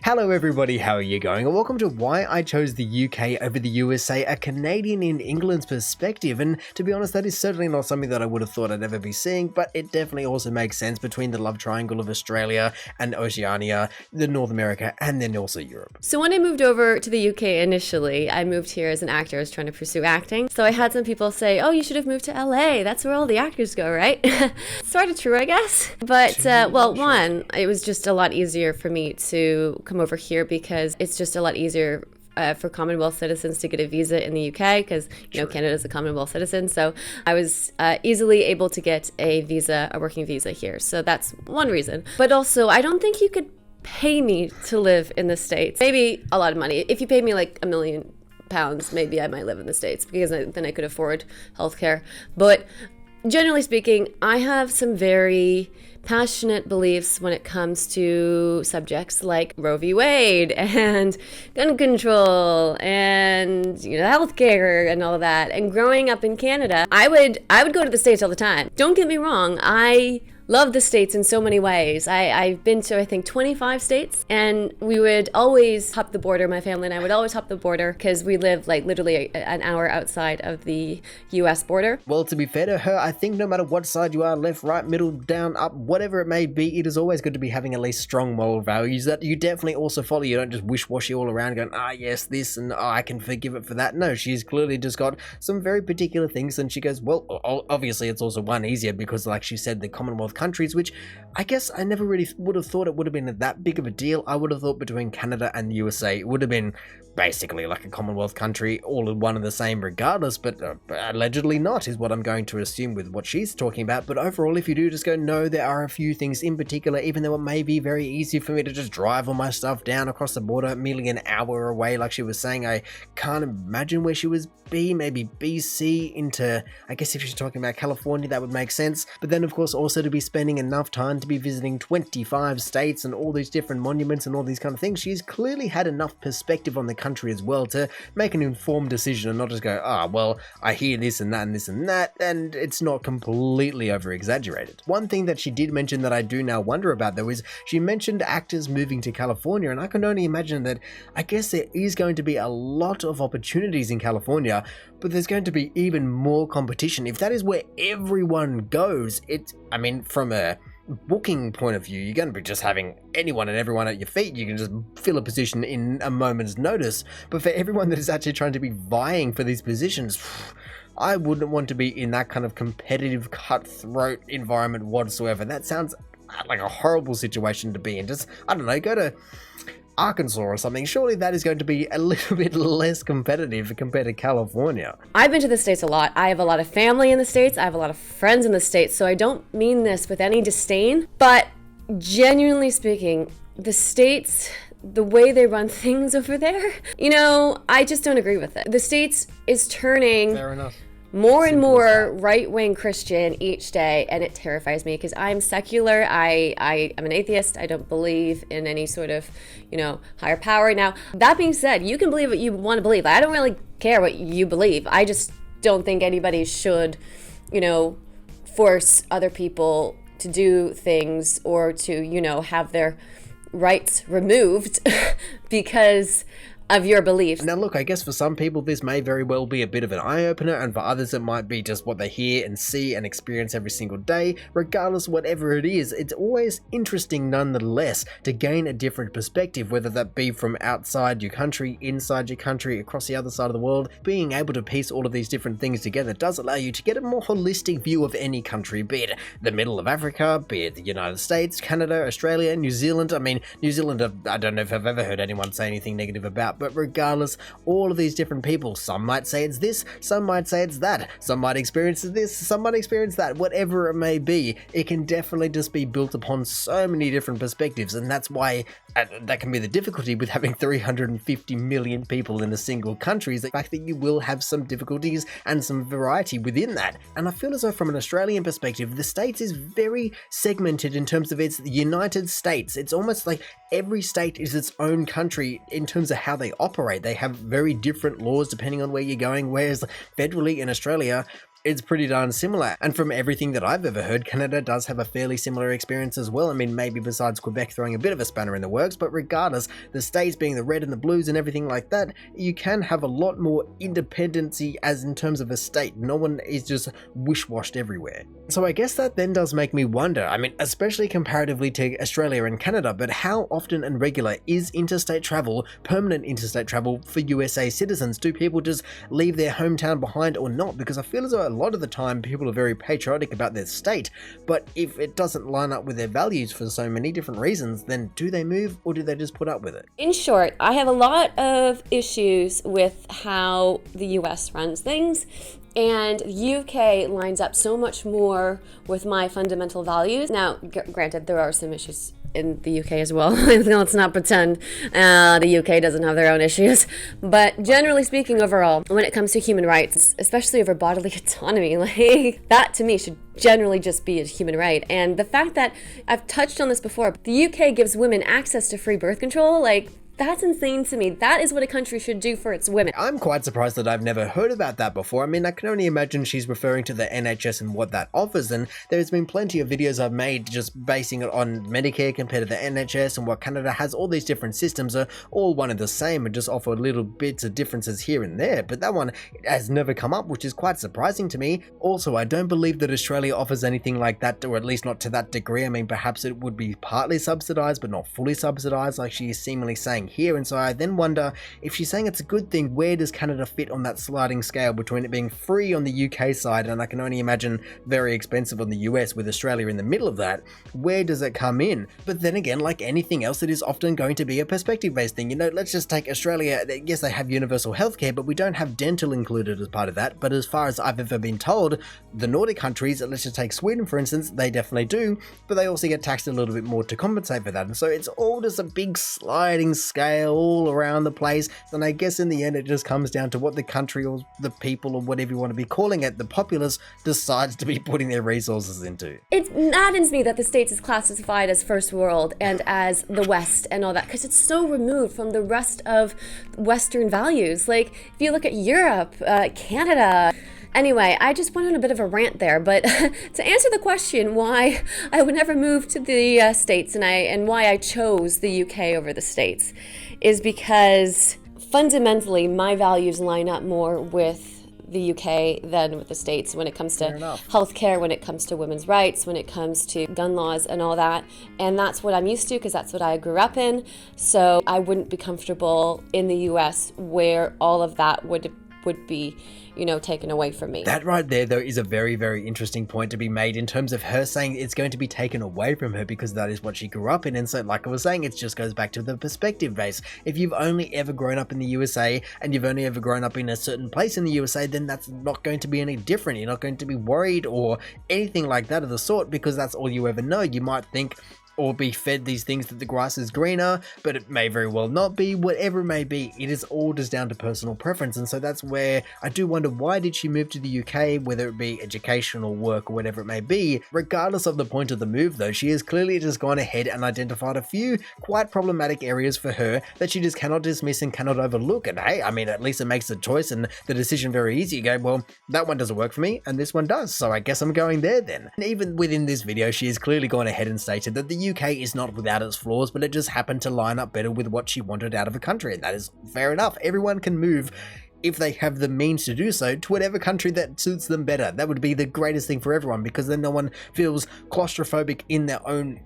Hello everybody, how are you going? And welcome to why I chose the UK over the USA, a Canadian in England's perspective. And to be honest, that is certainly not something that I would have thought I'd ever be seeing, but it definitely also makes sense between the love triangle of Australia and Oceania, the North America, and then also Europe. So when I moved over to the UK initially, I moved here as an actor. I was trying to pursue acting. So I had some people say, oh, you should have moved to LA. That's where all the actors go, right? Sort of true, I guess. But, one, it was just a lot easier for me to come over here because it's just a lot easier for Commonwealth citizens to get a visa in the UK because, Canada is a Commonwealth citizen. So I was easily able to get a working visa here. So that's one reason. But also, I don't think you could pay me to live in the States. Maybe a lot of money. If you paid me like £1 million, maybe I might live in the States because then I could afford healthcare. But generally speaking, I have some very passionate beliefs when it comes to subjects like Roe v. Wade and gun control and healthcare and all of that. And growing up in Canada, I would go to the States all the time. Don't get me wrong, I love the States in so many ways. I've been to, I think, 25 states, and we would always hop the border. My family and I would always hop the border because we live like literally an hour outside of the U.S. border. Well, to be fair to her, I think no matter what side you are, left, right, middle, down, up, whatever it may be, it is always good to be having at least strong moral values that you definitely also follow. You don't just wish-washy all around going, yes, this, and I can forgive it for that. No, she's clearly just got some very particular things, and she goes, well, obviously it's also one easier because, like she said, the Commonwealth countries, which I guess I never really would have thought it would have been that big of a deal. I would have thought between Canada and the USA, it would have been basically like a Commonwealth country, all in one and the same regardless, but allegedly not, is what I'm going to assume with what she's talking about. But overall, if you do just go, no, there are a few things in particular, even though it may be very easy for me to just drive all my stuff down across the border, merely an hour away, like she was saying, I can't imagine where she was maybe BC into, I guess if she's talking about California, that would make sense. But then, of course, also to be spending enough time to be visiting 25 states and all these different monuments and all these kind of things, she's clearly had enough perspective on the country as well to make an informed decision and not just go, well, I hear this and that and this and that, and it's not completely over-exaggerated. One thing that she did mention that I do now wonder about, though, is she mentioned actors moving to California, and I can only imagine that I guess there is going to be a lot of opportunities in California, but there's going to be even more competition. If that is where everyone goes, from a booking point of view, you're going to be just having anyone and everyone at your feet. You can just fill a position in a moment's notice. But for everyone that is actually trying to be vying for these positions, I wouldn't want to be in that kind of competitive, cutthroat environment whatsoever. That sounds like a horrible situation to be in. Just, I don't know, go to Arkansas or something. Surely that is going to be a little bit less competitive compared to California. I've been to the States a lot. I have a lot of family in the States. I have a lot of friends in the States. So I don't mean this with any disdain, but genuinely speaking, the States, the way they run things over there, I just don't agree with it. The States is turning Fair enough. More and more right-wing Christian each day, and it terrifies me because I'm secular. I am an atheist. I don't believe in any sort of, higher power. Now, that being said, you can believe what you want to believe. I don't really care what you believe. I just don't think anybody should, force other people to do things or to, have their rights removed because of your beliefs. Now look, I guess for some people this may very well be a bit of an eye-opener, and for others it might be just what they hear and see and experience every single day. Regardless, whatever it is, it's always interesting nonetheless to gain a different perspective, whether that be from outside your country, inside your country, across the other side of the world. Being able to piece all of these different things together does allow you to get a more holistic view of any country, be it the middle of Africa, be it the United States, Canada, Australia, New Zealand. New Zealand, I don't know if I've ever heard anyone say anything negative about, but regardless, all of these different people, some might say it's this, some might say it's that, some might experience this, some might experience that, whatever it may be, it can definitely just be built upon so many different perspectives, and that's why that can be the difficulty with having 350 million people in a single country, is the fact that you will have some difficulties and some variety within that. And I feel as though from an Australian perspective, the States is very segmented in terms of its United States. It's almost like every state is its own country in terms of how they operate. They have very different laws depending on where you're going, whereas federally in Australia, It's pretty darn similar, and from everything that I've ever heard, Canada does have a fairly similar experience as well. I mean, maybe besides Quebec throwing a bit of a spanner in the works, but regardless, the states being the red and the blues and everything like that, you can have a lot more independency as in terms of a state. No one is just wish-washed everywhere. So I guess that then does make me wonder, I mean, especially comparatively to Australia and Canada, but how often and regular is interstate travel, permanent interstate travel for USA citizens? Do people just leave their hometown behind or not? Because I feel as though a lot of the time people are very patriotic about their state, but if it doesn't line up with their values for so many different reasons, then do they move or do they just put up with it? In short, I have a lot of issues with how the US runs things, and the UK lines up so much more with my fundamental values. Now, granted, there are some issues in the UK as well. Let's not pretend the UK doesn't have their own issues. But generally speaking, overall, when it comes to human rights, especially over bodily autonomy, like that to me should generally just be a human right. And the fact that I've touched on this before, the UK gives women access to free birth control, like that's insane to me. That is what a country should do for its women. I'm quite surprised that I've never heard about that before. I mean, I can only imagine she's referring to the NHS and what that offers, and there's been plenty of videos I've made just basing it on Medicare compared to the NHS and what Canada has. All these different systems are all one and the same and just offer little bits of differences here and there, but that one has never come up, which is quite surprising to me. Also, I don't believe that Australia offers anything like that, or at least not to that degree. I mean, perhaps it would be partly subsidized, but not fully subsidized like she is seemingly saying here. And so I then wonder, if she's saying it's a good thing, where does Canada fit on that sliding scale between it being free on the UK side and I can only imagine very expensive on the US, with Australia in the middle of that? Where does it come in? But then again, like anything else, it is often going to be a perspective based thing. You know, let's just take Australia. Yes, they have universal healthcare, but we don't have dental included as part of that. But as far as I've ever been told, the Nordic countries, let's just take Sweden for instance, they definitely do, but they also get taxed a little bit more to compensate for that. And so it's all just a big sliding scale all around the place, and I guess in the end it just comes down to what the country or the people or whatever you want to be calling it, the populace, decides to be putting their resources into. It maddens me that the States is classified as first world and as the West and all that, because it's so removed from the rest of Western values. Like, if you look at Europe, Canada. Anyway, I just went on a bit of a rant there, but to answer the question why I would never move to the States and why I chose the UK over the States is because fundamentally my values line up more with the UK than with the States when it comes to healthcare, when it comes to women's rights, when it comes to gun laws and all that. And that's what I'm used to because that's what I grew up in. So I wouldn't be comfortable in the US where all of that would be, you know, taken away from me. That right there, though, is a very, very interesting point to be made in terms of her saying it's going to be taken away from her because that is what she grew up in. And so, like I was saying, it just goes back to the perspective base. If you've only ever grown up in the USA and you've only ever grown up in a certain place in the USA, then that's not going to be any different. You're not going to be worried or anything like that of the sort because that's all you ever know. You might think or be fed these things that the grass is greener, but it may very well not be. Whatever it may be, it is all just down to personal preference. And so that's where I do wonder, why did she move to the UK, whether it be education or work or whatever it may be. Regardless of the point of the move though, she has clearly just gone ahead and identified a few quite problematic areas for her that she just cannot dismiss and cannot overlook. And hey, I mean, at least it makes the choice and the decision very easy. You go, well, that one doesn't work for me and this one does, so I guess I'm going there then. And even within this video, she has clearly gone ahead and stated that the UK is not without its flaws, but it just happened to line up better with what she wanted out of a country, and that is fair enough. Everyone can move, if they have the means to do so, to whatever country that suits them better. That would be the greatest thing for everyone, because then no one feels claustrophobic in their own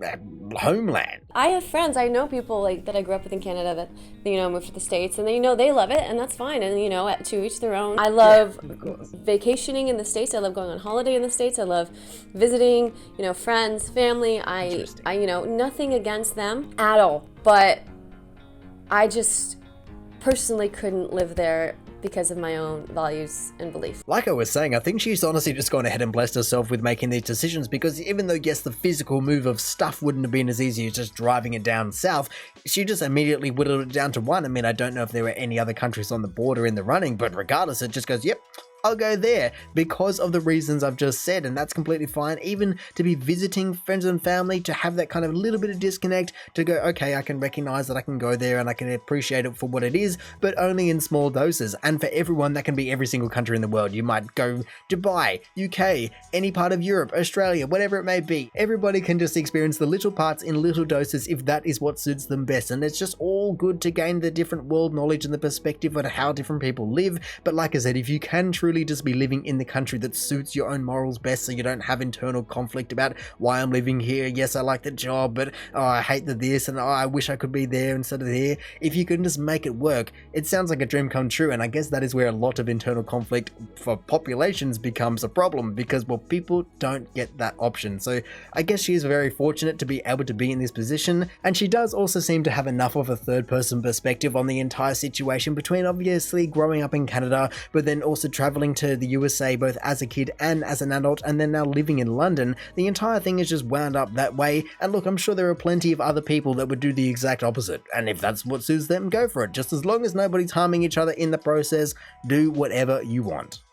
homeland. I have friends, I know people like that I grew up with in Canada that, you know, moved to the States, and they, you know, they love it, and that's fine, and you know, to each their own. I love vacationing in the States. I love going on holiday in the States. I love visiting, you know, friends, family. I you know, nothing against them at all, but I just personally couldn't live there because of my own values and beliefs. Like I was saying, I think she's honestly just gone ahead and blessed herself with making these decisions, because even though, yes, the physical move of stuff wouldn't have been as easy as just driving it down south, she just immediately whittled it down to one. I mean, I don't know if there were any other countries on the border in the running, but regardless, it just goes, yep, I'll go there because of the reasons I've just said, and that's completely fine. Even to be visiting friends and family, to have that kind of little bit of disconnect, to go, okay, I can recognize that I can go there and I can appreciate it for what it is, but only in small doses. And for everyone, that can be every single country in the world. You might go Dubai, UK, any part of Europe, Australia, whatever it may be. Everybody can just experience the little parts in little doses if that is what suits them best. And it's just all good to gain the different world knowledge and the perspective on how different people live. But like I said, if you can truly just be living in the country that suits your own morals best, so you don't have internal conflict about why I'm living here. Yes, I like the job, but I hate the this, and I wish I could be there instead of there. If you can just make it work, it sounds like a dream come true. And I guess that is where a lot of internal conflict for populations becomes a problem, because, well, people don't get that option. So I guess she is very fortunate to be able to be in this position, and she does also seem to have enough of a third person perspective on the entire situation, between obviously growing up in Canada, but then also traveling to the USA both as a kid and as an adult, and then now living in London. The entire thing is just wound up that way. And look, I'm sure there are plenty of other people that would do the exact opposite, and if that's what suits them, go for it. Just as long as nobody's harming each other in the process, do whatever you want.